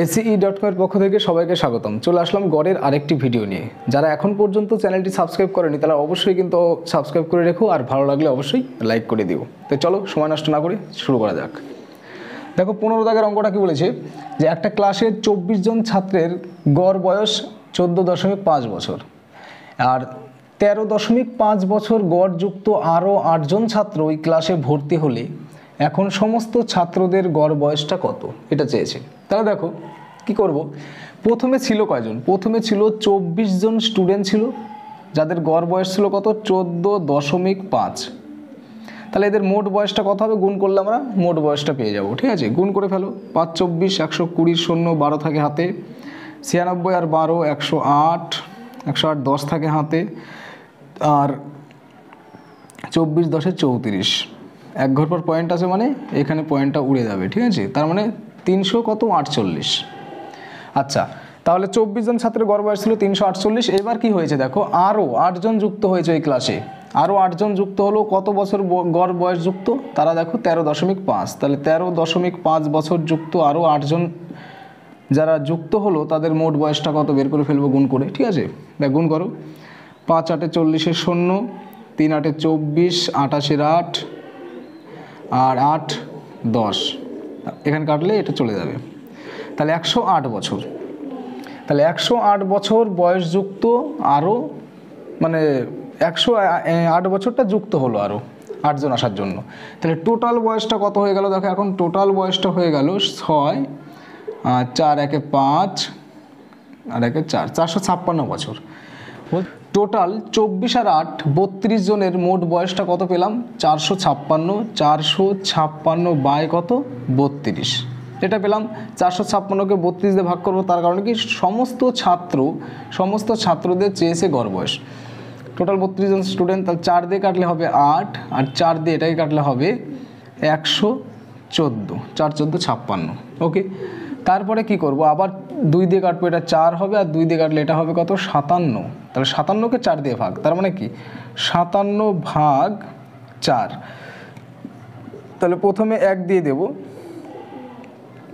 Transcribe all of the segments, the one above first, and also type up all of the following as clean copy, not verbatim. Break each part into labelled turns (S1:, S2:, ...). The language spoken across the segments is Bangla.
S1: ACE.com এর পক্ষ থেকে সবাইকে স্বাগতম। চলে আসলাম গড়ের আরেকটি ভিডিও নিয়ে। যারা এখন পর্যন্ত চ্যানেলটি সাবস্ক্রাইব করেনি তারা অবশ্যই কিন্তু সাবস্ক্রাইব করে রেখো, আর ভালো লাগলে অবশ্যই লাইক করে দিও। তো চলো সময় নষ্ট না করে শুরু করা যাক। দেখো 15 দাগের অঙ্কটা কি বলেছে, যে একটা ক্লাসে 24 জন ছাত্রের গড় বয়স 14.5 বছর, আর 13.5 বছর গড় যুক্ত আরও 8 জন ছাত্র ওই ক্লাসে ভর্তি হলে এখন সমস্ত ছাত্রদের গড় বয়সটা কত, এটা চেয়েছে। তাহলে দেখো কি করব, প্রথমে ছিল কয়জন, প্রথমে ছিল 24 জন স্টুডেন্ট ছিল যাদের গড় বয়স ছিল কত, 14.5। তাহলে এদের মোট বয়সটা কত হবে, গুণ করলে আমরা মোট বয়সটা পেয়ে যাব। ঠিক আছে, গুণ করে ফেলো। 5 24 120, শূন্য 12 থাকে হাতে, 96 আর 12 108, 108 10 থাকে হাতে, আর 24 10 34, এক ঘর পর পয়েন্ট আছে মানে এখানে পয়েন্টটা উড়ে যাবে। ঠিক আছে, তার মানে 348। আচ্ছা, তাহলে 24 জন ছাত্রের গড় বয়স ছিল 348। এবার কি হয়েছে দেখো, আরও 8 জন যুক্ত হয়েছে এই ক্লাসে, আরও 8 জন যুক্ত হলো। কত বছর গড় বয়স যুক্ত, তারা দেখো 13.5। তাহলে 13.5 বছর যুক্ত আরও 8 জন যারা যুক্ত হলো তাদের মোট বয়সটা কত বের করে ফেলবো গুণ করে। ঠিক আছে, দেখ গুণ করো। 5 8 40 শূন্য, 3 8 24, 28 8, আর 8 10, এখানে কাটলে এটা চলে যাবে। তাহলে 108 বছর, তাহলে 108 বছর বয়সযুক্ত আরও, মানে 108 বছরটা যুক্ত হলো আরও 8 জন আসার জন্য। তাহলে টোটাল বয়সটা কত হয়ে গেল দেখো, এখন টোটাল বয়সটা হয়ে গেল 6 4 1 5 আর 1 4, 456 বছর। টোটাল 24 আর 8 32 জনের মোট বয়সটা কত পেলাম, 456। 456 বাই কত, 32, এটা পেলাম। 456কে 32 দিয়ে ভাগ করবো, তার কারণে কি সমস্ত ছাত্রদের চেয়েছে গড় বয়স। টোটাল 32 জন স্টুডেন্ট, তাহলে 4 দিয়ে কাটলে হবে 8, আর 4 দিয়ে এটাকে কাটলে হবে 114, 4 14 56। ওকে, তারপরে কি করব, আবার 2 দিয়ে কাটবো, এটা 4 হবে, আর 2 দিয়ে কাটলে এটা হবে কত, 57। তাহলে 57কে 4 দিয়ে ভাগ, তার মানে কি 57 ভাগ 4। তাহলে প্রথমে 1 দিয়ে দেব,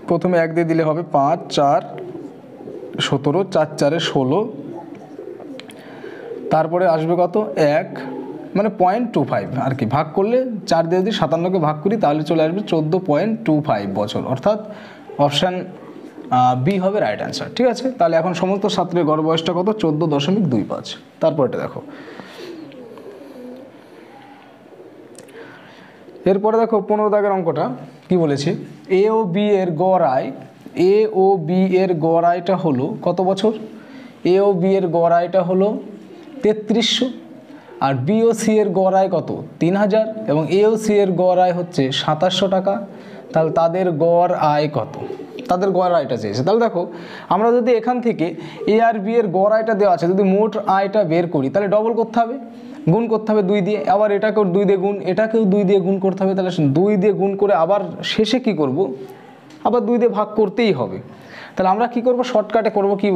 S1: প্রথমে 1 দিয়ে দিলে হবে 5 4 17, 4 4 16, তারপরে আসবে কত 1, মানে 0.25 আর কি। ভাগ করলে 4 দিয়ে যদি 57কে ভাগ করি তাহলে চলে আসবে 14.25 বছর, অর্থাৎ অপশান বি হবে রাইট অ্যান্সার। ঠিক আছে, তাহলে এখন সমস্ত ছাত্রের গড় বয়সটা কত, 14.25। তারপর এটা দেখো, এরপরে দেখো 15 দাগের অঙ্কটা কি বলেছে, এ ও বি এর গড় আয়, এ ও বি এর গড় আয়টা হলো কত বছর, এ ও বি এর গড় আয়টা হলো 3300, আর বি ও সি এর গড় আয় কত 3000, এবং এ ও সি এর গড় আয় হচ্ছে 2700 টাকা। তাহলে তাদের গড় আয় কত, তাদের গড় আয়টা চেয়েছে। তাহলে দেখো আমরা যদি এখান থেকে এ আর বি এর গড় আয়টা দেওয়া আছে, যদি মোট আয়টা বের করি তাহলে ডবল করতে হবে, গুণ করতে হবে 2 দিয়ে, আবার এটাকেও 2 দিয়ে গুণ, এটাকেও 2 দিয়ে গুণ করতে হবে। তাহলে 2 দিয়ে গুণ করে আবার শেষে কি করব, আবার 2 দিয়ে ভাগ করতেই হবে। তাহলে আমরা কি করব, শর্টকাটে করব কি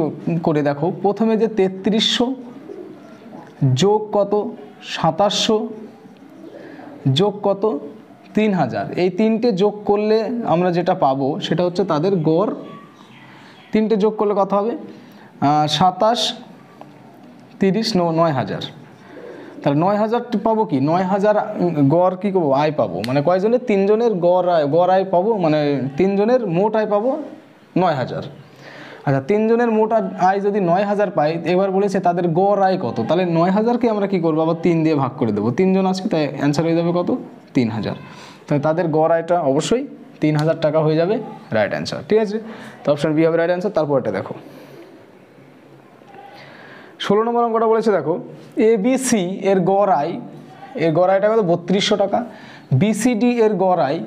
S1: করে, দেখো প্রথমে যে 3300 যোগ কত 2700 যোগ কত 3000, এই তিনটে যোগ করলে আমরা যেটা পাবো সেটা হচ্ছে তাদের গড়। তিনটে যোগ করলে কত হবে, 27 30 9000। তাহলে 9000 পাবো কি, 9000 গড় কি করবো, আয় পাবো, মানে কয়জনের, 3 জনের গড় আয় পাবো, মানে 3 জনের মোট আয় পাবো 9000। আচ্ছা, 3 জনের মোট আয় যদি 9000 পাই, এবার বলেছে তাদের গড় আয় কত, তাহলে 9000কে আমরা কি করবো, আবার 3 দিয়ে ভাগ করে দেবো। 3 জন আছে, তাই অ্যান্সার হয়ে যাবে কত, 3000। তাহলে তাদের গড় আয়টা অবশ্যই 3000 টাকা হয়ে যাবে রাইট অ্যান্সার। ঠিক আছে, তো অপশন বি হবে রাইট অ্যান্সার। তারপর এটা দেখো 16 নম্বর অঙ্কটা বলেছে, দেখো এ বি সি এর গড় আয়, এর গড় আয়টা কত 3200 টাকা, বিসিডি এর গড় আয়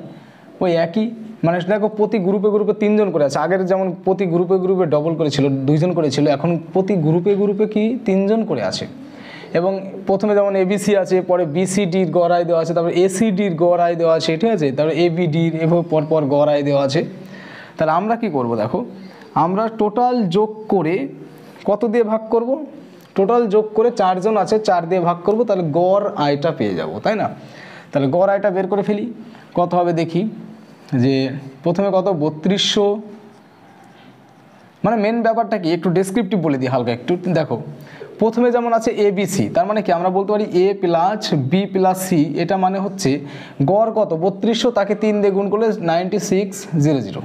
S1: ওই একই, মানে দেখো প্রতি গ্রুপে গ্রুপে 3 জন করে আছে। আগের যেমন প্রতি গ্রুপে গ্রুপে ডবল করেছিল, 2 জন করেছিল, এখন প্রতি গ্রুপে গ্রুপে কি 3 জন করে আছে। এবং প্রথমে যেমন এবিসি আছে, পরে বিসিডির গড় আয় দেওয়া আছে, তারপরে এসিডির গড় আয় দেওয়া আছে। ঠিক আছে, তারপরে এবিডির এভাবে পরপর গড় আয় দেওয়া আছে। তাহলে আমরা কি করব, দেখো আমরা টোটাল যোগ করে কত দিয়ে ভাগ করব, টোটাল যোগ করে 4 জন আছে, 4 দিয়ে ভাগ করব, তাহলে গড় আয়টা পেয়ে যাব, তাই না। তাহলে গড় আয়টা বের করে ফেলি, কত হবে দেখি, যে প্রথমে কত 3200 মানে মেন ব্যাপারটা কি একটু ডেসক্রিপটিভ বলে দিই হালকা একটু। দেখো প্রথমে যেমন আছে এ বি সি, তার মানে কি আমরা বলতে পারি এ প্লাস বি প্লাস সি, এটা মানে হচ্ছে গড় কত 3200, তাকে 3 দিয়ে গুণ করলে 9600।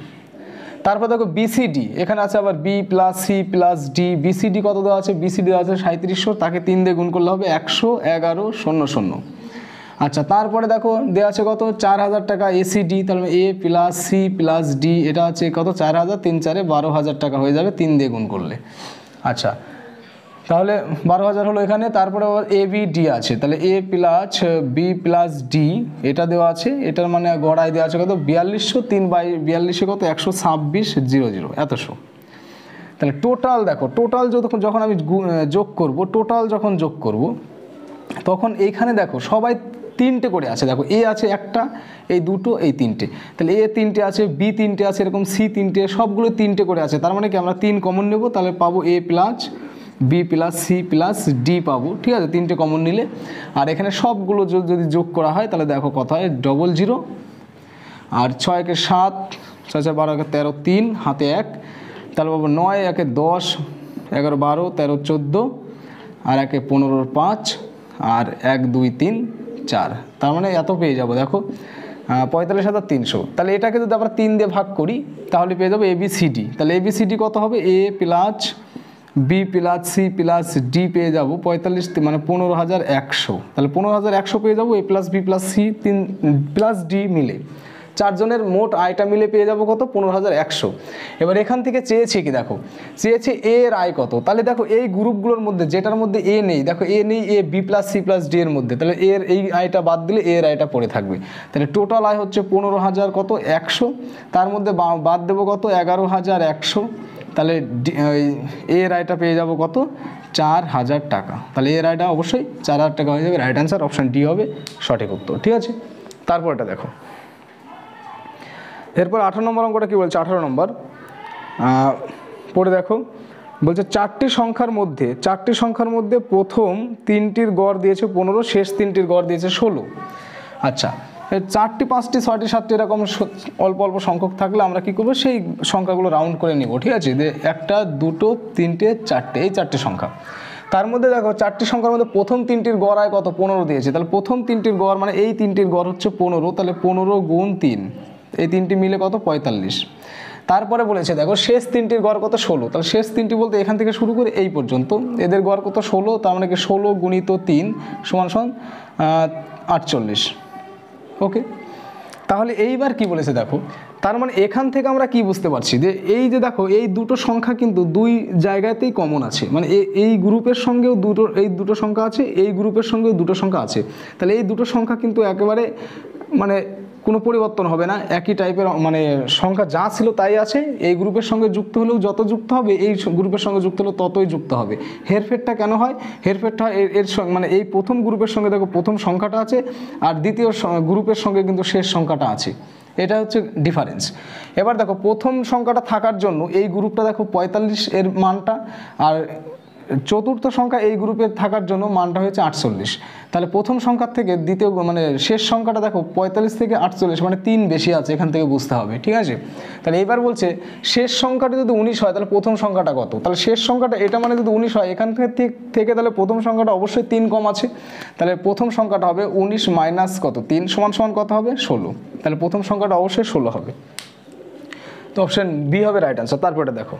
S1: তারপর দেখো বিসিডি, এখানে আছে আবার B plus C plus D, BCD কত দেওয়া আছে, বিসিডি দেওয়া আছে 3700, তাকে 3 দিয়ে গুণ করলে হবে 111,000। আচ্ছা তারপরে দেখো দেওয়া আছে কত 4000 টাকা এসিডি, তাহলে এ প্লাস সি প্লাস ডি, এটা আছে কত 4000, 3 4 12,000 টাকা হয়ে যাবে 3 দিয়ে গুণ করলে। আচ্ছা তাহলে 12,000 হলো এখানে। তারপরে আবার এ বি ডি আছে, তাহলে এ প্লাস বি প্লাস ডি এটা দেওয়া আছে, এটার মানে গড়াই দেওয়া আছে কত 4200, 3/42 কত 126,000 এতশো। তাহলে টোটাল দেখো, টোটাল যখন আমি যোগ করব, টোটাল যখন যোগ করব তখন এইখানে দেখো সবাই 3টে করে আছে। দেখো এ আছে একটা, এই দুটো, এই 3টে, তাহলে এ 3টে আছে, বি 3টে আছে, এরকম সি 3টে, সবগুলো 3টে করে আছে। তার মানে কি আমরা 3 কমন নেব, তাহলে পাবো A plus B plus C plus D পাবো, ঠিক আছে 3টে কমন নিলে। আর এখানে সবগুলো যদি যোগ করা হয় তাহলে দেখো কত হয় 00, আর 6 একে 7, 6 6 12 একে 13, 3 হাতে 1, তাহলে পাবো 9 একে 10, 11 12 13 14, আর একে 15 5, আর 1 2 3 4, তার মানে এত পেয়ে যাবো। দেখো 45,300। তাহলে এটাকে যদি আমরা 3 দিয়ে ভাগ করি তাহলে পেয়ে যাবো এবিসিডি। তাহলে এবিসিডি কত হবে A plus B plus C plus D পেয়ে যাবো 45, মানে 15,100। তাহলে 15,100 পেয়ে যাবো A plus B plus C 3 plus D মিলে, চারজনের মোট আয়টা মিলে পেয়ে যাবো কত 15,100। এবার এখান থেকে চেয়েছে কি, দেখো চেয়েছে এ এর আয় কত। তাহলে দেখো এই গ্রুপগুলোর মধ্যে যেটার মধ্যে এ নেই, দেখো এ নেই A B plus C plus D এর মধ্যে, তাহলে এর এই আয়টা বাদ দিলে এর আয়টা পড়ে থাকবে। তাহলে টোটাল আয় হচ্ছে 15,000 কত 100, তার মধ্যে বাদ দেবো কত 11,100, তাহলে এর আয়টা পেয়ে যাবো কত 4,000 টাকা। তাহলে এর আয়টা অবশ্যই 4,000 টাকা হয়ে যাবে। রাইট অ্যান্সার অপশান ডি হবে সঠিক উত্তর, ঠিক আছে। তারপরটা দেখো, এরপর 18 নম্বর অঙ্কটা কী বলছে, 18 নম্বর পড়ে দেখো। বলছে 4টি সংখ্যার মধ্যে প্রথম 3টির গড় দিয়েছে 15, শেষ 3টির গড় দিয়েছে 16। আচ্ছা 4টি 5টি 6টি 7টি এরকম অল্প অল্প সংখ্যক থাকলে আমরা কী করবো, সেই সংখ্যাগুলো রাউন্ড করে নিব, ঠিক আছে। যে 1 2 3 4, এই 4টি সংখ্যা। তার মধ্যে দেখো 4টি সংখ্যার মধ্যে প্রথম 3টির গড় আয় কত 15 দিয়েছে। তাহলে প্রথম 3টির গড় মানে এই 3টির গড় হচ্ছে 15, তাহলে 15 গুণ 3, এই 3টি মিলে কত 45। তারপরে বলেছে দেখো শেষ 3টির গড় কত 16, তাহলে শেষ 3টি বলতে এখান থেকে শুরু করে এই পর্যন্ত এদের গড় কত 16, তার মানে কি 16 গুণিত 3 সমান 48। ওকে, তাহলে এইবার কি বলেছে দেখো, তার মানে এখান থেকে আমরা কি বুঝতে পারছি যে এই যে দেখো এই দুটো সংখ্যা কিন্তু দুই জায়গাতেই কমন আছে, মানে এই গ্রুপের সঙ্গেও এই দুটো সংখ্যা আছে, এই গ্রুপের সঙ্গেও দুটো সংখ্যা আছে। তাহলে এই দুটো সংখ্যা কিন্তু একেবারে মানে কোনো পরিবর্তন হবে না, একই টাইপের মানে সংখ্যা যা ছিল তাই আছে। এই গ্রুপের সঙ্গে যুক্ত হলেও যত যুক্ত হবে, এই গ্রুপের সঙ্গে যুক্ত হলেও ততই যুক্ত হবে। হেরফেরটা কেন হয়, হেরফেরটা হয় এর মানে এই প্রথম গ্রুপের সঙ্গে দেখো প্রথম সংখ্যাটা আছে, আর দ্বিতীয় গ্রুপের সঙ্গে কিন্তু শেষ সংখ্যাটা আছে, এটা হচ্ছে ডিফারেন্স। এবার দেখো প্রথম সংখ্যাটা থাকার জন্য এই গ্রুপটা দেখো 45 এর মানটা, আর চতুর্থ সংখ্যা এই গ্রুপে থাকার জন্য মানটা হয়েছে 48। তাহলে প্রথম সংখ্যার থেকে দ্বিতীয় মানে শেষ সংখ্যাটা দেখো 45 থেকে 48, মানে 3 বেশি আছে, এখান থেকে বুঝতে হবে, ঠিক আছে। তাহলে এবার বলছে শেষ সংখ্যাটা যদি 19 হয় তাহলে প্রথম সংখ্যাটা কত। তাহলে শেষ সংখ্যাটা এটা মানে যদি 19 হয়, এখান থেকে তাহলে প্রথম সংখ্যাটা অবশ্যই 3 কম আছে। তাহলে প্রথম সংখ্যাটা হবে 19 মাইনাস কত 3 সমান কত হবে 16। তাহলে প্রথম সংখ্যাটা অবশ্যই 16 হবে, তো অপশন বি হবে রাইট আনসার। তারপরে দেখো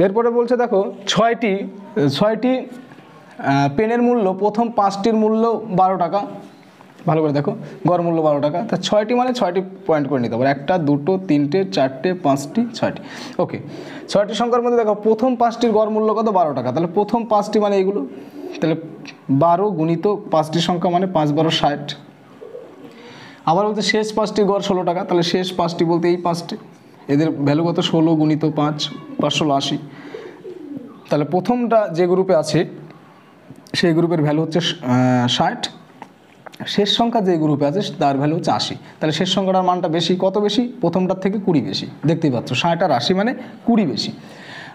S1: এরপরে বলছে দেখো 6টি পেনের মূল্য, প্রথম 5টির মূল্য 12 টাকা। ভালো করে দেখো গড় মূল্য 12 টাকা, তা 6টি মানে 6টি পয়েন্ট করে নিতে পারো, 1 2 3 4 5টি 6টি। ওকে, 6টি সংখ্যার মধ্যে দেখো প্রথম 5টির গড় মূল্য কত 12 টাকা। তাহলে প্রথম 5টি মানে এইগুলো, তাহলে 12 গুণিত 5টি সংখ্যা মানে 5 12 60। আবার বলতে শেষ 5টির গড় 16 টাকা, তাহলে শেষ 5টি বলতে এই 5টি, এদের ভ্যালু কত 16 গুণিত 5 5 16 80। তাহলে প্রথমটা যে গ্রুপে আছে সেই গ্রুপের ভ্যালু হচ্ছে 60, শেষ সংখ্যা যে গ্রুপে আছে তার ভ্যালু হচ্ছে 80। তাহলে শেষ সংখ্যাটার মানটা বেশি, কত বেশি প্রথমটার থেকে 20 বেশি, দেখতেই পাচ্ছ 60 আর 80 মানে 20 বেশি।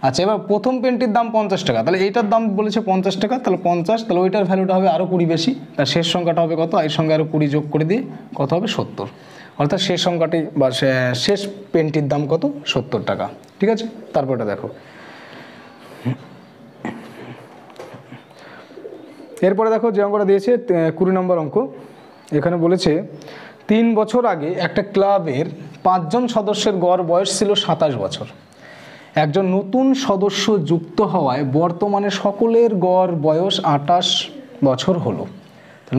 S1: আচ্ছা এবার প্রথম পেনটির দাম 50 টাকা, তাহলে এইটার দাম বলেছে 50 টাকা, তাহলে 50, তাহলে ওইটার ভ্যালুটা হবে আরও 20 বেশি, তার শেষ সংখ্যাটা হবে কত, এর সঙ্গে আরও 20 যোগ করে দিয়ে কত হবে 70। অর্থাৎ শেষ সংখ্যাটি বা শেষ পেনটির দাম কত? 70 টাকা। ঠিক আছে, তারপরটা দেখো। এরপরে দেখো যে অঙ্কটা দিয়েছে 20 নম্বর অঙ্ক। এখানে বলেছে 3 বছর আগে একটা ক্লাবের 5 জন সদস্যের গড় বয়স ছিল 27 বছর। একজন নতুন সদস্য যুক্ত হওয়ায় বর্তমানে সকলের গড় বয়স 28 বছর হলো।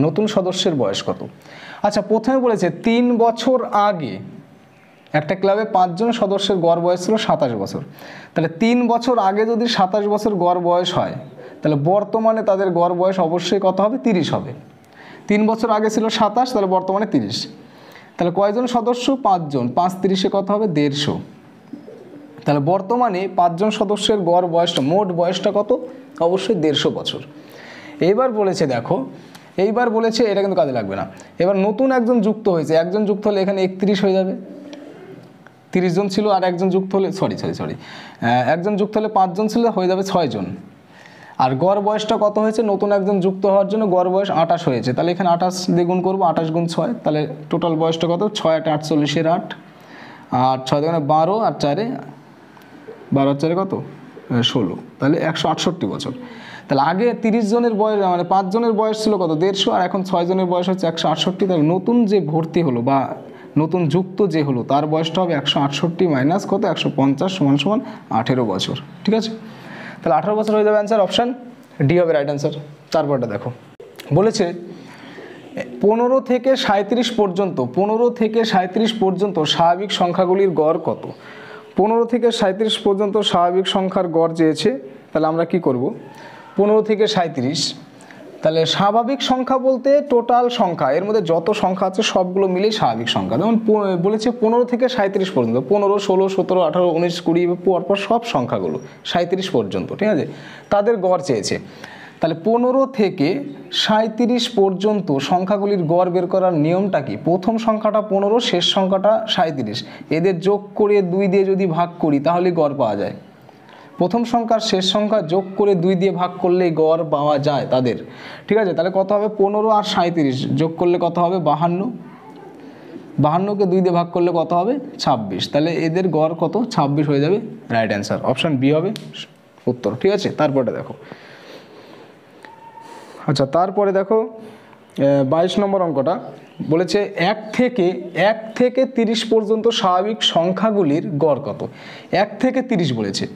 S1: নতুন সদস্যের বয়স কত? আচ্ছা, প্রথমে বলেছে 3 বছর আগে একটা ক্লাবে 5 জন সদস্যের গড় বয়স ছিল 27 বছর। তাহলে 3 বছর আগে যদি 27 বছর গড় বয়স হয়, তাহলে বর্তমানে তাদের গড় বয়স অবশ্যই কত হবে? 30 হবে। 3 বছর আগে ছিল 27, তাহলে বর্তমানে 30। তাহলে কয়জন সদস্য? 5 জন। 5 30-এ কত হবে? 150। তাহলে বর্তমানে 5 জন সদস্যের গড় বয়সটা, মোট বয়সটা কত? অবশ্যই 150 বছর। এইবার বলেছে দেখো, এইবার বলেছে এটা কিন্তু কাজে লাগবে না। এবার নতুন একজন যুক্ত হয়েছে, একজন যুক্ত হলে এখানে 31 হয়ে যাবে। 30 জন ছিল আর একজন যুক্ত হলে একজন যুক্ত হলে 5 জন ছিল, হয়ে যাবে 6 জন। আর গড় বয়সটা কত হয়েছে? নতুন একজন যুক্ত হওয়ার জন্য গড় বয়স 28 হয়েছে। তাহলে এখানে 28 দিয়ে গুণ করবো, 28 গুণ 6, তাহলে টোটাল বয়সটা কত? 6 8 48-এর 8, আর 6 দিয়ে 12, আর 4 12 4 কত? 16, তাহলে 168 বছর। তাহলে আগে 30 জনের বয়স, মানে 5 জনের বয়স ছিল কত? 150, আর এখন 6 জনের বয়স হচ্ছে 168। তাহলে নতুন যে ভর্তি হলো বা নতুন যুক্ত যে হলো তার বয়সটা হবে 168 মাইনাস কত? 150 সমান 18 বছর। ঠিক আছে, তাহলে 18 বছর হয়ে যাবে। অ্যান্সার অপশান ডি হবে রাইট অ্যান্সার। তারপরটা দেখো, বলেছে 15 থেকে 37 পর্যন্ত, 15 থেকে 37 পর্যন্ত স্বাভাবিক সংখ্যাগুলির গড় কত? 15 থেকে 37 পর্যন্ত স্বাভাবিক সংখ্যার গড় চেয়েছে। তাহলে আমরা কি করব? 15 থেকে 37, তাহলে স্বাভাবিক সংখ্যা বলতে টোটাল সংখ্যা, এর মধ্যে যত সংখ্যা আছে সবগুলো মিলেই স্বাভাবিক সংখ্যা। যেমন বলেছে 15 থেকে 37 পর্যন্ত, 15 16 17 18 19 20 পরপর সব সংখ্যাগুলো 37 পর্যন্ত। ঠিক আছে, তাদের গড় চেয়েছে। তাহলে 15 থেকে 37 পর্যন্ত সংখ্যাগুলির গড় বের করার নিয়মটা কি? প্রথম সংখ্যাটা 15, শেষ সংখ্যাটা 37, এদের যোগ করে 2 দিয়ে যদি ভাগ করি তাহলে গড় পাওয়া যায়। প্রথম সংখ্যার শেষ সংখ্যা যোগ করে 2 দিয়ে ভাগ করলেই গড় পাওয়া যায় তাদের। ঠিক আছে, তাহলে কত হবে? 15 আর 37 যোগ করলে কত হবে? 52। 52কে 2 দিয়ে ভাগ করলে কত হবে? 26। তাহলে এদের গড় কত? 26 হয়ে যাবে। রাইট অ্যান্সার অপশান বি হবে উত্তর। ঠিক আছে, তারপরে দেখো। আচ্ছা, তারপরে দেখো 22 নম্বর অঙ্কটা বলেছে 1 থেকে 30 পর্যন্ত স্বাভাবিক সংখ্যাগুলির গড় কত? 1 থেকে 30 বলেছে।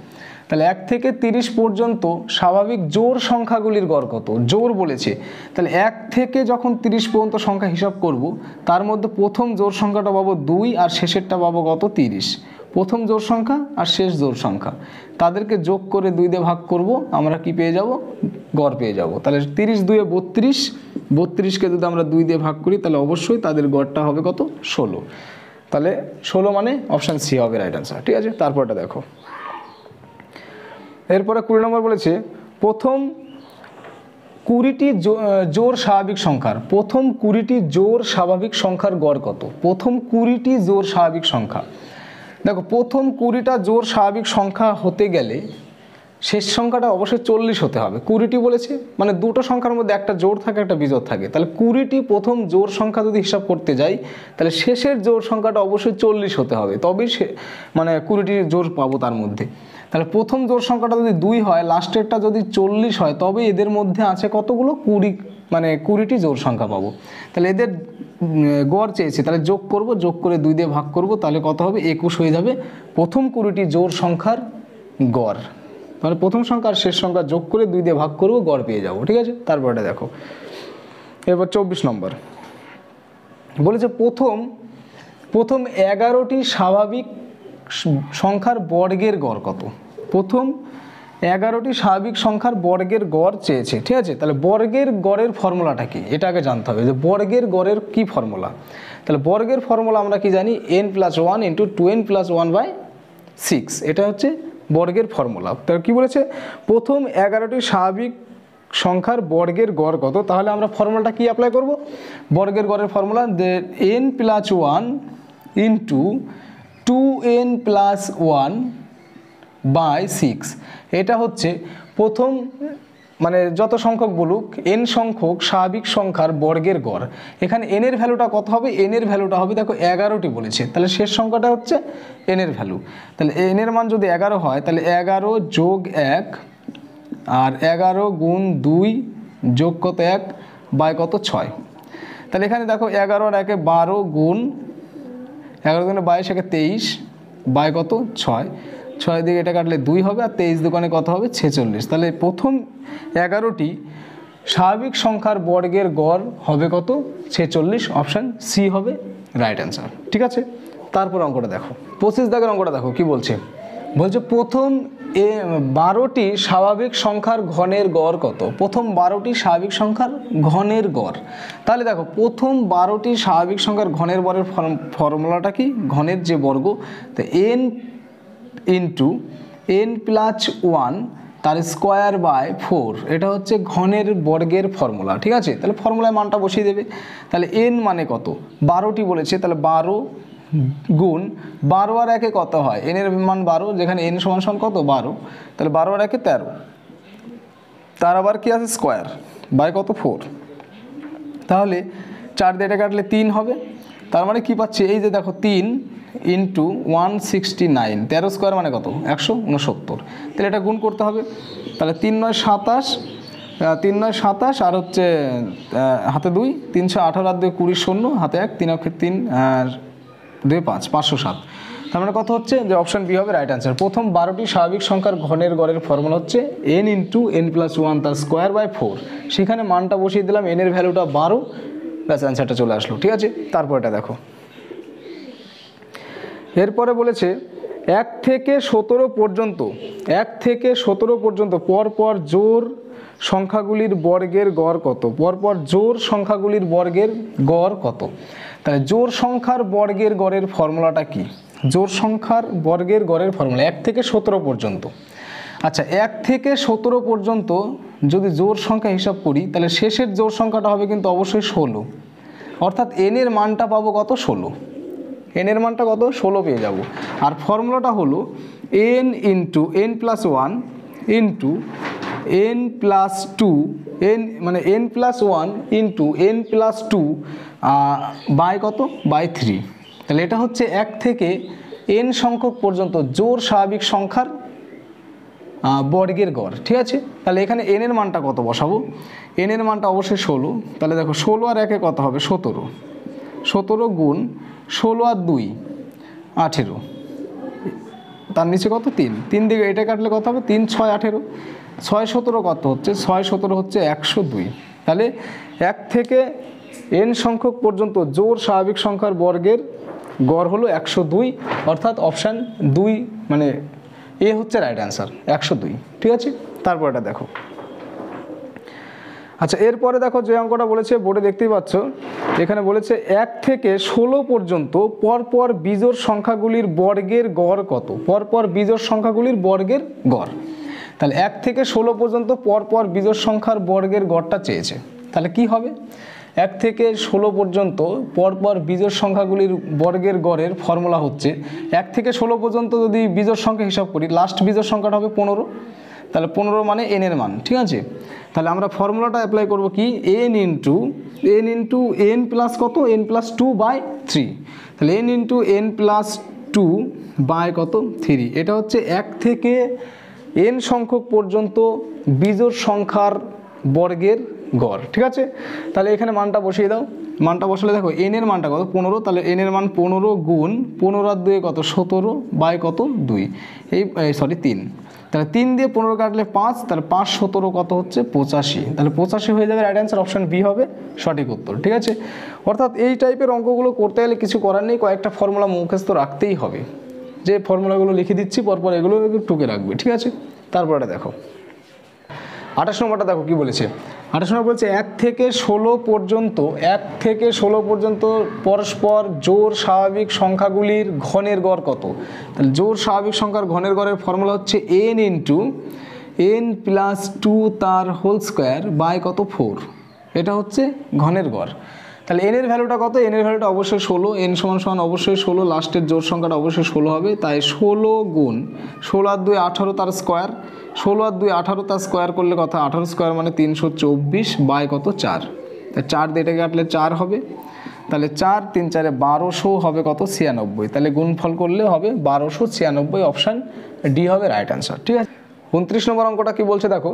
S1: তাহলে 1 থেকে 30 পর্যন্ত স্বাভাবিক জোড় সংখ্যাগুলির গড় কত? জোড় বলেছে। তাহলে 1 থেকে যখন 30 পর্যন্ত সংখ্যা হিসাব করব, তার মধ্যে প্রথম জোড় সংখ্যাটা পাবো 2 আর শেষেরটা পাবো কত? 30। প্রথম জোড় সংখ্যা আর শেষ জোড় সংখ্যা তাদেরকে যোগ করে 2 দিয়ে ভাগ করব, আমরা কি পেয়ে যাব? গড় পেয়ে যাব। তাহলে 30 2 32, 32কে যদি আমরা 2 দিয়ে ভাগ করি তাহলে অবশ্যই তাদের গড়টা হবে কত? 16। তাহলে 16 মানে অপশান সি হবে রাইট অ্যান্সার। ঠিক আছে, তারপরটা দেখো। এরপরে 20 নম্বর বলেছে প্রথম 20টি জোড় স্বাভাবিক সংখ্যার, প্রথম 20টি জোড় স্বাভাবিক সংখ্যার গড় কত? প্রথম 20টি জোড় স্বাভাবিক সংখ্যা। দেখো, প্রথম 20টা জোড় স্বাভাবিক সংখ্যা হতে গেলে শেষ সংখ্যাটা অবশ্যই 40 হতে হবে। 20টি বলেছে মানে দুটো সংখ্যার মধ্যে একটা জোড় থাকে একটা বিজোড় থাকে। তাহলে 20টি প্রথম জোড় সংখ্যা যদি হিসাব করতে যাই তাহলে শেষের জোড় সংখ্যাটা অবশ্যই 40 হতে হবে, তবেই মানে 20টি জোড় পাবো তার মধ্যে। তাহলে প্রথম জোড় সংখ্যাটা যদি 2 হয়, লাস্টেরটা যদি 40 হয়, তবে এদের মধ্যে আছে কতগুলো? 20, মানে 20টি জোড় সংখ্যা পাবো। তাহলে এদের গড় চেয়েছে, তাহলে যোগ করব, যোগ করে 2 দিয়ে ভাগ করব, তাহলে কত হবে? 21 হয়ে যাবে প্রথম 20টি জোড় সংখ্যার গড়। তাহলে প্রথম সংখ্যা আর শেষ সংখ্যা যোগ করে 2 দিয়ে ভাগ করব, গড় পেয়ে যাব। ঠিক আছে, তারপরটা দেখো। এবার 24 নম্বর বলেছে প্রথম 11টি স্বাভাবিক সংখ্যার বর্গের গড় কত? প্রথম 11টি স্বাভাবিক সংখ্যার বর্গের গড় চেয়েছে। ঠিক আছে, তাহলে বর্গের গড়ের ফর্মুলাটা কি এটা আগে জানতে হবে, যে বর্গের গড়ের কি ফর্মুলা। তাহলে বর্গের ফর্মুলা আমরা কি জানি? n+1 × 2n + 1/6, এটা হচ্ছে বর্গের ফর্মুলা। তার কি বলেছে? প্রথম 11টি স্বাভাবিক সংখ্যার বর্গের গড় কত? তাহলে আমরা ফর্মুলাটা কি অ্যাপ্লাই করব? বর্গের গড়ের ফর্মুলা n+1 × 2n + 1/6, এটা হচ্ছে প্রথম মানে যত সংখ্যক বলুক এন সংখ্যক স্বাভাবিক সংখ্যার বর্গের গড়। এখানে এন এর ভ্যালুটা কত হবে? এন এর ভ্যালুটা হবে দেখো 11টি বলেছে, তাহলে শেষ সংখ্যাটা হচ্ছে এন এর ভ্যালু। তাহলে এন এর মান যদি 11 হয় তাহলে 11 যোগ 1 আর 11 গুণ 2 যোগ কত 1 বাই কত 6। তাহলে এখানে দেখো 11 আর 1 12 গুণ 11 গুণে 22 একে 23 বাই কত 6, 6 দিকে এটা কাটলে 2 হবে আর 23 দোকানে কত হবে 46। তাহলে প্রথম 11টি স্বাভাবিক সংখ্যার বর্গের গড় হবে কত 46, অপশান সি হবে রাইট অ্যান্সার। ঠিক আছে, তারপর অঙ্কটা দেখো 25 দাগের অঙ্কটা দেখো কি বলছে। বলছে প্রথম 12টি স্বাভাবিক সংখ্যার ঘনের গড় কত? প্রথম 12টি স্বাভাবিক সংখ্যার ঘনের গড়। তাহলে দেখো প্রথম 12টি স্বাভাবিক সংখ্যার ঘনের গড়ের ফর্মুলাটা কি? ঘনের যে বর্গ, তো এন ইন্টু এন প্লাস 1 তার স্কোয়ার বাই 4, এটা হচ্ছে ঘনের বর্গের ফর্মুলা। ঠিক আছে, তাহলে ফর্মুলায় মানটা বসিয়ে দেবে। তাহলে এন মানে কত? 12টি বলেছে, তাহলে 12 গুণ 12 আর 1 কত হয়? এন এর মান 12, যেখানে এন সমান সমান কত 12, তাহলে 12 আর 1 13, তার আবার কি আছে স্কোয়ার বাই কত 4। তাহলে 4 দিয়ে এটা কাটলে 3 হবে, তার মানে কি পাচ্ছি? এই যে দেখো 3 ইন্টু 169, 13 স্কোয়ার মানে কত 169। তাহলে এটা গুণ করতে হবে। তাহলে 3 9 27, 3 9 27 আর হচ্ছে হাতে 2, 318 আর 2 20 শূন্য, হাতে 1, 3 অক্ষে 3 আর 2 5, 507। তার মানে কত হচ্ছে যে অপশান বি হবে রাইট অ্যান্সার। প্রথম 12টি স্বাভাবিক সংখ্যার ঘনের গড়ের ফর্মুলা হচ্ছে এন ইন্টু এন প্লাস 1 তার স্কোয়ার বাই 4। সেখানে মানটা বসিয়ে দিলাম, এন এর ভ্যালুটা 12, ব্যাস অ্যান্সারটা চলে আসলো। ঠিক আছে, তারপর এটা দেখো। এরপরে বলেছে 1 থেকে 17 পর্যন্ত, 1 থেকে 17 পর্যন্ত পরপর জোড় সংখ্যাগুলির বর্গের গড় কত? পরপর জোড় সংখ্যাগুলির বর্গের গড় কত? তাহলে জোড় সংখ্যার বর্গের গড়ের ফর্মুলাটা কি? জোড় সংখ্যার বর্গের গড়ের ফর্মুলা 1 থেকে 17 পর্যন্ত। আচ্ছা, 1 থেকে 17 পর্যন্ত যদি জোড় সংখ্যা হিসাব করি তাহলে শেষের জোড় সংখ্যাটা হবে কিন্তু অবশ্যই 16, অর্থাৎ এন এর মানটা পাবো কত 16, এন এর মানটা কত 16 পেয়ে যাব। আর ফর্মুলাটা হলো n into N plus 1 into N plus 2, n মানে n plus 1 into N plus 2 by কত বাই 3। তাহলে এটা হচ্ছে 1 থেকে এন সংখ্যক পর্যন্ত জোড় স্বাভাবিক সংখ্যার বর্গের গড়। ঠিক আছে, তাহলে এখানে এন এর মানটা কত বসাবো? এন এর মানটা অবশ্যই 16। তাহলে দেখো 16 আর 1 কত হবে 17, 17 গুণ 16 আর 2 18, তার নিচে কত 3, 3 দিকে এটা কাটলে কত হবে 3 6 18, 6 17 কত হচ্ছে 6 17 হচ্ছে 102। তাহলে 1 থেকে এন সংখ্যক পর্যন্ত জোড় স্বাভাবিক সংখ্যার বর্গের গড় হলো 102, অর্থাৎ অপশান 2 মানে এ হচ্ছে রাইট অ্যান্সার 102। ঠিক আছে, তারপর এটা দেখো। আচ্ছা, এরপরে দেখো যে অঙ্কটা বলেছে বোর্ডে দেখতেই পাচ্ছ, এখানে বলেছে 1 থেকে 16 পর্যন্ত পরপর বিজোড় সংখ্যাগুলির বর্গের গড় কত? পরপর বিজোড় সংখ্যাগুলির বর্গের গড়। তাহলে 1 থেকে 16 পর্যন্ত পরপর বিজোড় সংখ্যার বর্গের গড়টা চেয়েছে। তাহলে কি হবে? 1 থেকে 16 পর্যন্ত পরপর বিজোড় সংখ্যাগুলির বর্গের গড়ের ফর্মুলা হচ্ছে 1 থেকে 16 পর্যন্ত যদি বিজোড় সংখ্যা হিসাব করি, লাস্ট বিজোড় সংখ্যাটা হবে 15, তাহলে 15 মানে এন এর মান। ঠিক আছে, তাহলে আমরা ফর্মুলাটা অ্যাপ্লাই করব কি? এন ইন্টু এন প্লাস কত এন প্লাস 2 বাই 3। তাহলে N into N plus 2 by কত 3। এটা হচ্ছে 1 থেকে এন সংখ্যক পর্যন্ত বিজোড় সংখ্যার বর্গের গড়। ঠিক আছে, তাহলে এখানে মানটা বসিয়ে দাও। মানটা বসালে দেখো এন এর মানটা কত 15, তাহলে এন এর মান 15 গুণ 15 আর 2 কত 17 বাই কত 2, এই 3। তাহলে 3 দিয়ে 15 কাটলে 5, তাহলে 5 17 কত হচ্ছে 85। তাহলে 85 হয়ে যাবে রাইট অ্যান্সার, অপশান বি হবে সঠিক উত্তর। ঠিক আছে, অর্থাৎ এই টাইপের অঙ্কগুলো করতে গেলে কিছু করার নেই, কয়েকটা ফর্মুলা মুখস্থ রাখতেই হবে। যে ফর্মুলাগুলো লিখে দিচ্ছি পরপর এগুলো টুকে রাখবে। ঠিক আছে, তারপর এটা দেখো 28 নম্বরটা দেখো কি বলেছে। 28 নম্বর বলছে 1 থেকে 16 পর্যন্ত পরস্পর জোড় স্বাভাবিক সংখ্যাগুলির ঘনের গড় কত? তাহলে জোড় স্বাভাবিক সংখ্যার ঘনের গড়ের ফর্মুলা হচ্ছে এন ইন্টু এন প্লাস 2 তার হোল স্কোয়ার বাই কত 4। এটা হচ্ছে ঘনের গড়। তাহলে এন এর ভ্যালুটা কত? এন এর ভ্যালুটা অবশ্যই 16, এন সমান সমান অবশ্যই 16, লাস্টের জোড় সংখ্যাটা অবশ্যই 16 হবে, তাই 16 গুণ 16 আর 2 18 তার স্কোয়ার 16 আর 2 18, তার স্কোয়ার করলে কত? 18 স্কোয়ার মানে 324 বাই কত? 4। 4 দিয়ে এটাকে কাটলে 4 হবে, তাহলে 4 3 4 1200 হবে কত? 96। তাহলে গুণফল করলে হবে 1296। অপশান ডি হবে রাইট অ্যান্সার। ঠিক আছে, 29 নম্বর অঙ্কটা কি বলছে দেখো।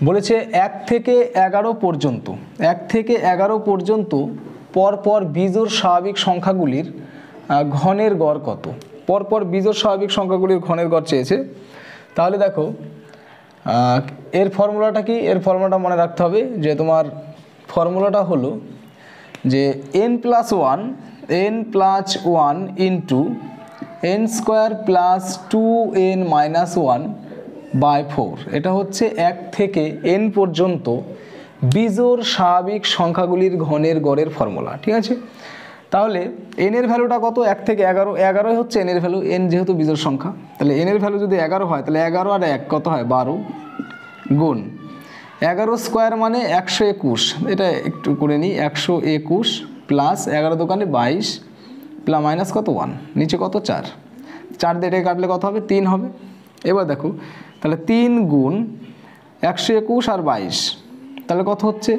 S1: বলেছে 1 থেকে 11 পর্যন্ত, 1 থেকে 11 পর্যন্ত পরপর বিজোড় স্বাভাবিক সংখ্যাগুলির ঘনের গড় কত? পরপর বিজোড় স্বাভাবিক সংখ্যাগুলির ঘনের গড় চেয়েছে। তাহলে দেখো এর ফর্মুলাটা কি? এর ফর্মুলাটা মনে রাখতে হবে যে তোমার ফর্মুলাটা হলো যে n+1 into n square plus 2n-1 by 4। এটা হচ্ছে 1 থেকে n পর্যন্ত বিজোড় স্বাভাবিক সংখ্যাগুলির ঘনের গড়ের ফর্মুলা। ঠিক আছে, তাহলে n এর ভ্যালুটা কত? 1 থেকে 11, 11 হচ্ছে n এর ভ্যালু, n যেহেতু বিজোড় সংখ্যা, তাহলে n এর ভ্যালু যদি 11 হয় তাহলে 11 আর 1 কত হয়? 12 গুণ 11 স্কোয়ার মানে 121, এটা একটু করে নিই, 121 প্লাস 11 দোকানে 22 প্লাস মাইনাস কত? 1, নিচে কত? 4। 4 দিয়ে এটাকে কাটলে কত হবে? 3 হবে। এবার দেখো তাহলে 3 গুণ 121 আর 22, তাহলে কত হচ্ছে?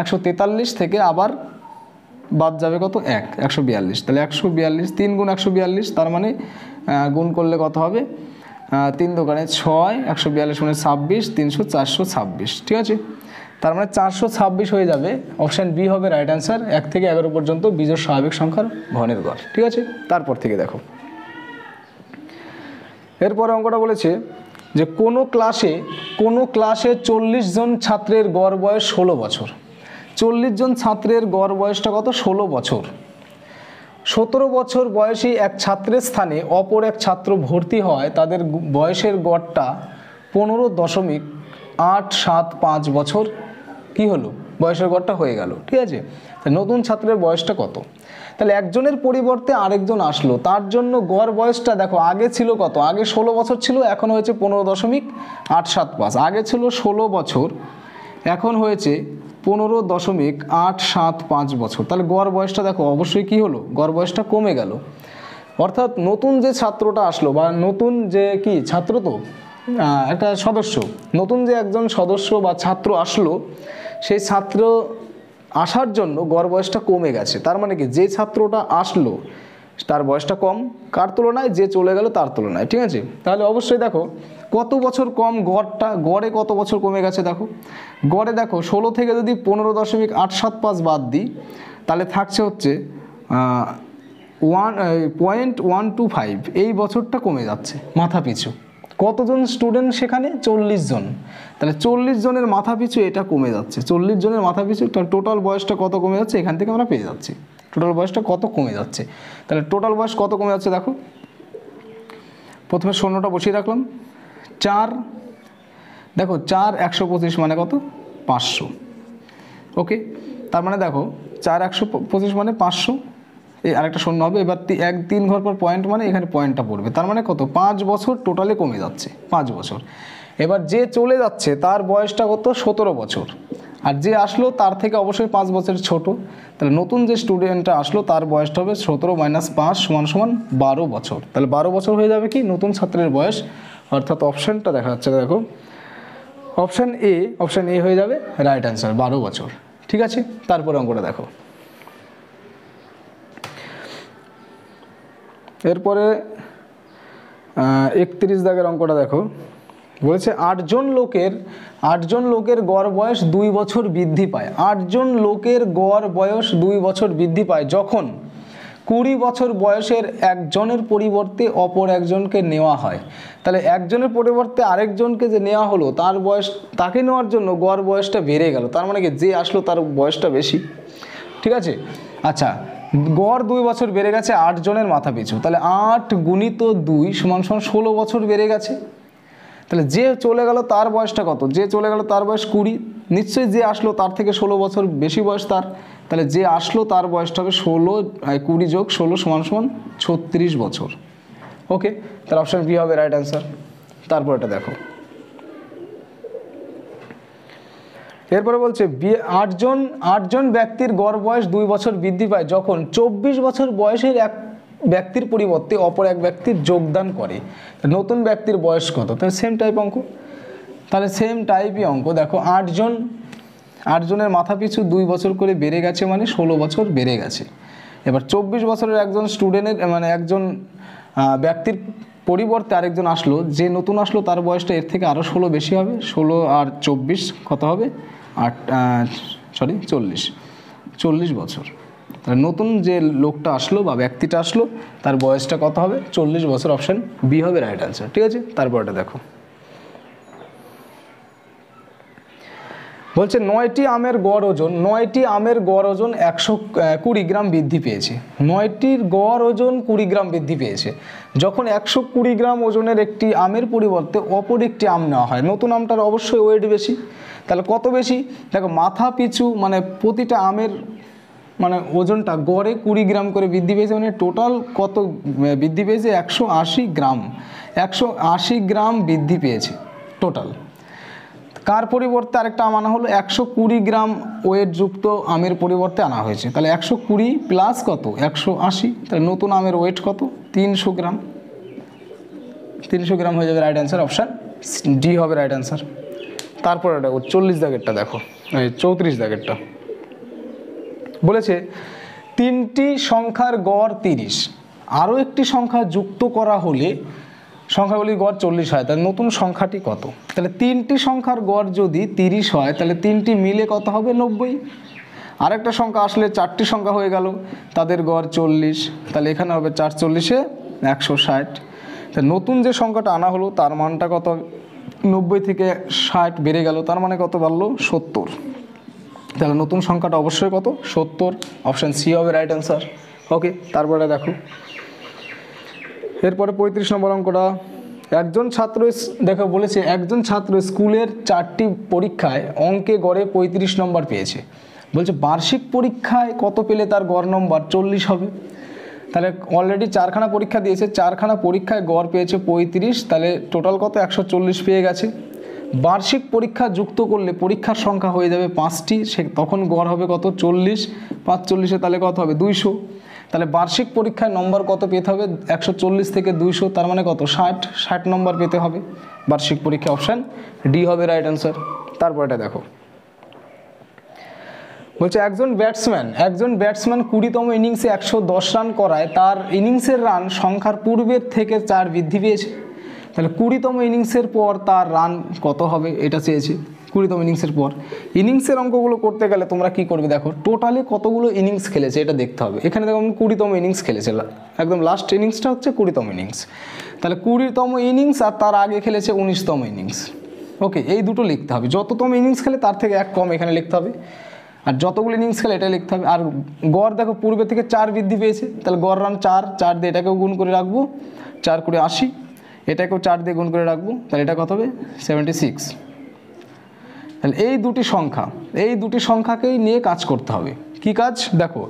S1: 143 থেকে আবার বাদ যাবে কত? 142। তাহলে 142, 3 গুণ 142, তার মানে গুণ করলে কত হবে? 3 দোকানে 6, 142 মানে 26, 300 426। ঠিক আছে, তার মানে 426 হয়ে যাবে। অপশান বি হবে রাইট অ্যান্সার। 1 থেকে 11 পর্যন্ত বিজোড় স্বাভাবিক সংখ্যার ঘনের গড়। ঠিক আছে, তারপর থেকে দেখো এরপরে অঙ্কটা বলেছে যে কোনো ক্লাসে 40 জন ছাত্রের গড় বয়স 16 বছর। 40 জন ছাত্রের গড় বয়সটা কত? 16 বছর। 17 বছর বয়সী এক ছাত্রের স্থানে অপর এক ছাত্র ভর্তি হয়, তাদের বয়সের গড়টা 15.875 বছর কি হলো? বয়সের গড়টা হয়ে গেল। ঠিক আছে, নতুন ছাত্রের বয়সটা কত? তাহলে একজনের পরিবর্তে আরেকজন আসলো, তার জন্য গড় বয়সটা দেখো আগে ছিল কত? আগে 16 বছর ছিল, এখন হয়েছে 15.875। আগে ছিল 16 বছর, এখন হয়েছে 15.875 বছর। তাহলে গড় বয়সটা দেখো অবশ্যই কি হলো? গড় বয়সটা কমে গেল। অর্থাৎ নতুন যে ছাত্রটা আসলো বা নতুন যে কি ছাত্র, তো একটা সদস্য, নতুন যে একজন সদস্য বা ছাত্র আসলো, সেই ছাত্র আসার জন্য গড় বয়সটা কমে গেছে। তার মানে কি যে ছাত্রটা আসলো তার বয়সটা কম, কার তুলনায়? যে চলে গেল তার তুলনায়। ঠিক আছে, তাহলে অবশ্যই দেখো কত বছর কম গড়টা, গড়ে কত বছর কমে গেছে দেখো। গড়ে দেখো 16 থেকে যদি 15.875 বাদ দিই তাহলে থাকছে হচ্ছে 1.125। এই বছরটা কমে যাচ্ছে মাথা পিছু। কতজন স্টুডেন্ট সেখানে? 40 জন। তাহলে 40 জনের মাথা পিছু এটা কমে যাচ্ছে। 40 জনের মাথা পিছু টোটাল বয়সটা কত কমে যাচ্ছে? এখান থেকে আমরা পেয়ে যাচ্ছি টোটাল বয়সটা কত কমে যাচ্ছে। তাহলে টোটাল বয়স কত কমে যাচ্ছে দেখো। প্রথমে শূন্যটা বসিয়ে রাখলাম। 4 দেখো 4 125 মানে কত? 500। ওকে, তার মানে দেখো 4 125 মানে 500, এই আরেকটা শূন্য হবে। এবার 3 ঘর পর পয়েন্ট মানে এখানে পয়েন্টটা পড়বে, তার মানে কত? 5 বছর টোটালে কমে যাচ্ছে, 5 বছর। এবার যে চলে যাচ্ছে তার বয়সটা কত? 17 বছর। আর যে আসলো তার থেকে অবশ্যই 5 বছরের ছোট। তাহলে নতুন যে স্টুডেন্টটা আসলো তার বয়সটা হবে 17 - 5 = 12 বছর। তাহলে 12 বছর হয়ে যাবে কি নতুন ছাত্রের বয়স। অর্থাৎ অপশানটা দেখা যাচ্ছে দেখো, অপশান এ হয়ে যাবে রাইট অ্যান্সার, 12 বছর। ঠিক আছে, তারপরে অঙ্কটা দেখো। এরপরে 31 দাগের অঙ্কটা দেখো। বলেছে 8 জন লোকের গড় বয়স 2 বছর বৃদ্ধি পায়। 8 জন লোকের গড় বয়স 2 বছর বৃদ্ধি পায় যখন 20 বছর বয়সের একজনের পরিবর্তে অপর একজনকে নেওয়া হয়। তাহলে একজনের পরিবর্তে আরেকজনকে যে নেওয়া হলো তার বয়স, তাকে নেওয়ার জন্য গড় বয়সটা বেড়ে গেল। তার মানে কি যে আসলো তার বয়সটা বেশি। ঠিক আছে, আচ্ছা গড় 2 বছর বেড়ে গেছে 8 জনের মাথা পিছু। তাহলে 8 × 2 = 16 বছর বেড়ে গেছে। তাহলে যে চলে গেল তার বয়সটা কত? যে চলে গেল তার বয়স 20। নিশ্চয়ই যে আসলো তার থেকে 16 বছর বেশি বয়স তার। তাহলে যে আসলো তার বয়সটা হবে 20 যোগ 16 = 36 বছর। ওকে, তাহলে অপশান বি হবে রাইট অ্যান্সার। তারপর এটা দেখো, এরপরে বলছে 8 জন ব্যক্তির গড় বয়স 2 বছর বৃদ্ধি পায় যখন 24 বছর বয়সের এক ব্যক্তির পরিবর্তে অপর এক ব্যক্তির যোগদান করে। নতুন ব্যক্তির বয়স কত? তাহলে সেম টাইপ অঙ্ক। তাহলে সেম টাইপই অঙ্ক দেখো, 8 জনের মাথা পিছু 2 বছর করে বেড়ে গেছে, মানে 16 বছর বেড়ে গেছে। এবার 24 বছরের একজন স্টুডেন্টের মানে একজন ব্যক্তির পরিবর্তে আরেকজন আসলো, যে নতুন আসলো তার বয়সটা এর থেকে আরও 16 বেশি হবে। 16 আর 24 কত হবে? 40 বছর। তাহলে নতুন যে লোকটা আসলো বা ব্যক্তিটা আসলো তার বয়সটা কত হবে? 40 বছর। অপশান বি হবে রাইট অ্যান্সার। ঠিক আছে, তারপরটা দেখো, বলছে 9টি আমের গড় ওজন 120 গ্রাম বৃদ্ধি পেয়েছে। 9টির গড় ওজন 20 গ্রাম বৃদ্ধি পেয়েছে। যখন 120 গ্রাম ওজনের একটি আমের পরিবর্তে অপর একটি আম নেওয়া হয়, নতুন আমটার অবশ্যই ওয়েট বেশি। তাহলে কত বেশি? দেখো, মাথা পিছু মানে প্রতিটা আমের মানে ওজনটা গড়ে 20 গ্রাম করে বৃদ্ধি পেয়েছে, মানে টোটাল কত বৃদ্ধি পেয়েছে? 180 গ্রাম। 180 গ্রাম বৃদ্ধি পেয়েছে টোটাল। কার পরিবর্তে আরেকটা আম আনা হলো? 120 গ্রাম ওয়েট যুক্ত আমের পরিবর্তে আনা হয়েছে। তাহলে 120 প্লাস কত? 180। তাহলে নতুন আমের ওয়েট কত? 300 গ্রাম। 300 গ্রাম হয়ে যাবে রাইট অ্যান্সার। অপশান ডি হবে রাইট অ্যান্সার। তারপরে দেখো 40 দাগেরটা, দেখো 34 দাগেরটা বলেছে 3টি সংখ্যার গড় 30, আরও একটি সংখ্যা যুক্ত করা হলে সংখ্যাগুলির গড় 40 হয়, তাহলে নতুন সংখ্যাটি কত? তাহলে 3টি সংখ্যার গড় যদি 30 হয় তাহলে 3টি মিলে কত হবে? 90। আরেকটা সংখ্যা আসলে 4টি সংখ্যা হয়ে গেল, তাদের গড় 40, তাহলে এখানে হবে 4 40-এ 160। তাহলে নতুন যে সংখ্যাটা আনা হলো তার মানটা কত? 90 থেকে 60 বেড়ে গেল, তার মানে কত বাড়লো? 70। তাহলে নতুন সংখ্যাটা অবশ্যই কত? 70। অপশান সি হবে রাইট অ্যান্সার। ওকে, তারপরে দেখো, এরপরে 35 নম্বর অঙ্কটা, দেখো বলেছে একজন ছাত্র স্কুলের 4টি পরীক্ষায় অঙ্কে গড়ে 35 নম্বর পেয়েছে। বলছে বার্ষিক পরীক্ষায় কত পেলে তার গড় নম্বর 40 হবে। তাহলে অলরেডি 4খানা পরীক্ষা দিয়েছে, 4খানা পরীক্ষায় গড় পেয়েছে 35, তাহলে টোটাল কত? 140 পেয়ে গেছে। বার্ষিক পরীক্ষা যুক্ত করলে পরীক্ষার সংখ্যা হয়ে যাবে 5টি, তখন গড় হবে কত? 40। 5 40-এ তাহলে কত হবে? 200। তাহলে বার্ষিক পরীক্ষায় নম্বর কত পেতে হবে? 140 থেকে 200, তার মানে কত? 60 নম্বর পেতে হবে বার্ষিক পরীক্ষা। অপশান ডি হবে রাইট অ্যান্সার। তারপরটা দেখো, বলছে একজন ব্যাটসম্যান 20তম ইনিংসে 110 রান করায় তার ইনিংসের রান সংখ্যার পূর্বের থেকে 4 বৃদ্ধি পেয়েছে। তাহলে 20তম ইনিংসের পর তার রান কত হবে এটা চেয়েছে। 20তম ইনিংসের পর ইনিংসের অঙ্কগুলো করতে গেলে তোমরা কি করবে? দেখো টোটালি কতগুলো ইনিংস খেলেছে এটা দেখতে হবে। এখানে দেখো 20তম ইনিংস খেলেছে, একদম লাস্ট ইনিংসটা হচ্ছে 20তম ইনিংস। তাহলে 20তম ইনিংস আর তার আগে খেলেছে 19তম ইনিংস। ওকে, এই দুটো লিখতে হবে। যততম ইনিংস খেলে তার থেকে 1 কম এখানে লিখতে হবে, আর যতগুলো ইনিংস খেলে এটা লিখতে হবে। আর গড় দেখো পূর্বে থেকে 4 বৃদ্ধি পেয়েছে, তাহলে গড় রান 4 দিয়ে এটাকেও গুণ করে রাখবো, 4 করে 80, এটাকেও 4 দিয়ে গুণ করে রাখবো, তাহলে এটা কত হবে? 76। তাহলে এই দুটি সংখ্যাকেই নিয়ে কাজ করতে হবে। কি কাজ? দেখো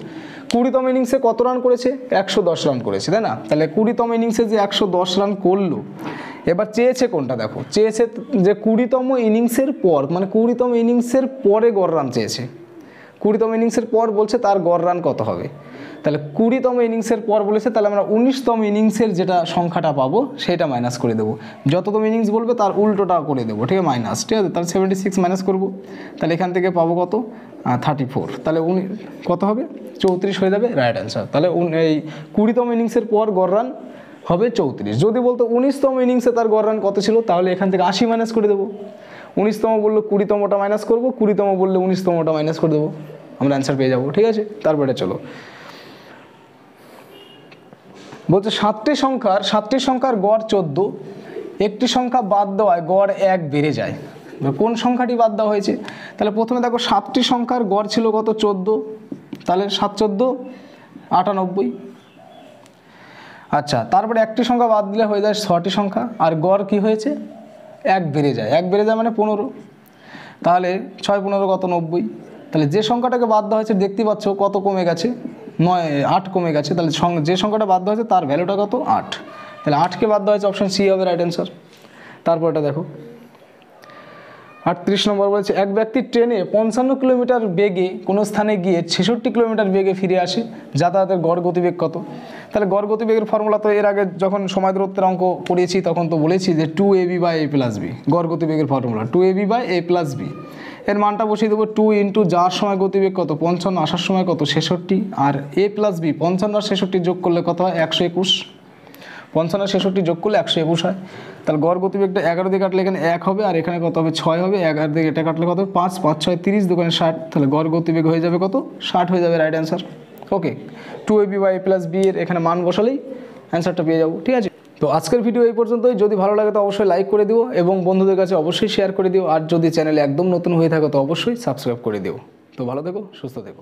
S1: 20তম ইনিংসে কত রান করেছে? 110 রান করেছে, তাই না? তাহলে 20তম ইনিংসে যে 110 রান করলো, এবার চেয়েছে কোনটা? দেখো চেয়েছে যে 20তম ইনিংসের পর, মানে 20তম ইনিংসের পরে গড় রান চেয়েছে। 20তম ইনিংসের পর বলছে তার গড় রান কত হবে। তাহলে 20তম ইনিংসের পর বলেছে, তাহলে আমরা 19তম ইনিংসের যেটা সংখ্যাটা পাবো সেটা মাইনাস করে দেবো। যততম ইনিংস বলবে তার উল্টোটা করে দেবো, ঠিক আছে? মাইনাস, ঠিক আছে? তাহলে 76 মাইনাস করবো, তাহলে এখান থেকে পাবো কত? 34। তাহলে কত হবে? 34 হয়ে যাবে রাইট অ্যান্সার। তাহলে এই 20তম ইনিংসের পর গড় রান হবে 34। যদি বলতো 19তম ইনিংসে তার গড় রান কত ছিল, তাহলে এখান থেকে 80 মাইনাস করে দেবো। 19তম বললো 20তমটা মাইনাস করবো, 20তম বললে 19তমটা মাইনাস করে দেবো, আমরা অ্যান্সার পেয়ে যাবো, ঠিক আছে? তারপরে চলো, বলছে 7টি সংখ্যার গড় 14, একটি সংখ্যা বাদ দেওয়ায় গড় 1 বেড়ে যায়। কোন সংখ্যাটি বাদ দেওয়া হয়েছে? তাহলে প্রথমে দেখো 7টি সংখ্যার গড় ছিল কত? 14, তাহলে 7 14 98। আচ্ছা, তারপরে একটি সংখ্যা বাদ দিলে হয়ে যায় 6টি সংখ্যা, আর গড় কি হয়েছে? 1 বেড়ে যায়। 1 বেড়ে যায় মানে 15, তাহলে 6 15 কত? 90। তাহলে যে সংখ্যাটাকে বাদ দেওয়া হয়েছে দেখতে পাচ্ছ কত কমে গেছে? 8 কমে গেছে। তাহলে যে সংখ্যাটা বাদ দেওয়া হয়েছে তার ভ্যালুটা কত? 8। তাহলে 8কে বাদ দেওয়া হয়েছে, অপশান সি হবে রাইট অ্যান্সার। তারপর এটা দেখো 38 নম্বর বলেছে এক ব্যক্তি ট্রেনে 55 কিলোমিটার বেগে কোনো স্থানে গিয়ে 66 কিলোমিটার বেগে ফিরে আসে, যাতায়াতের গড় গতিবেগ কত? তাহলে গড় গতিবেগের ফর্মুলা তো এর আগে যখন সময় দূরত্বের অঙ্ক পড়িয়েছি তখন তো বলেছি যে 2ab/a+b গড় গতিবেগের ফর্মুলা 2ab/a+b। এর মানটা বসিয়ে দেবো 2 ইন্টু যাওয়ার সময় গতিবেগ কত 55, আসার সময় কত 66, আর a+b 55 আর 66 যোগ করলে কত হয় 121, 55 আর 66 যোগ করলে 121 হয়। তাহলে গড় গতিবেগটা 11 দিয়ে কাটলে এখানে 1 হবে, আর এখানে কত হবে 6 হবে, 11 দিয়ে এটা কাটলে কত 5, 5 6 30, দোকানে 60, তাহলে গড় গতিবেগ হয়ে যাবে কত 60 হয়ে যাবে, রাইট অ্যান্সার। ওকে, 2ab/a+b এর এখানে মান বসালেই অ্যান্সারটা পেয়ে যাবো, ঠিক আছে। তো আজকের ভিডিও এই পর্যন্তই। যদি ভালো লাগে তো অবশ্যই লাইক করে দিও এবং বন্ধুদের কাছে অবশ্যই শেয়ার করে দিও, আর যদি চ্যানেলে একদম নতুন হয়ে থাকো তো অবশ্যই সাবস্ক্রাইব করে দিও। তো ভালো থেকো, সুস্থ থেকো।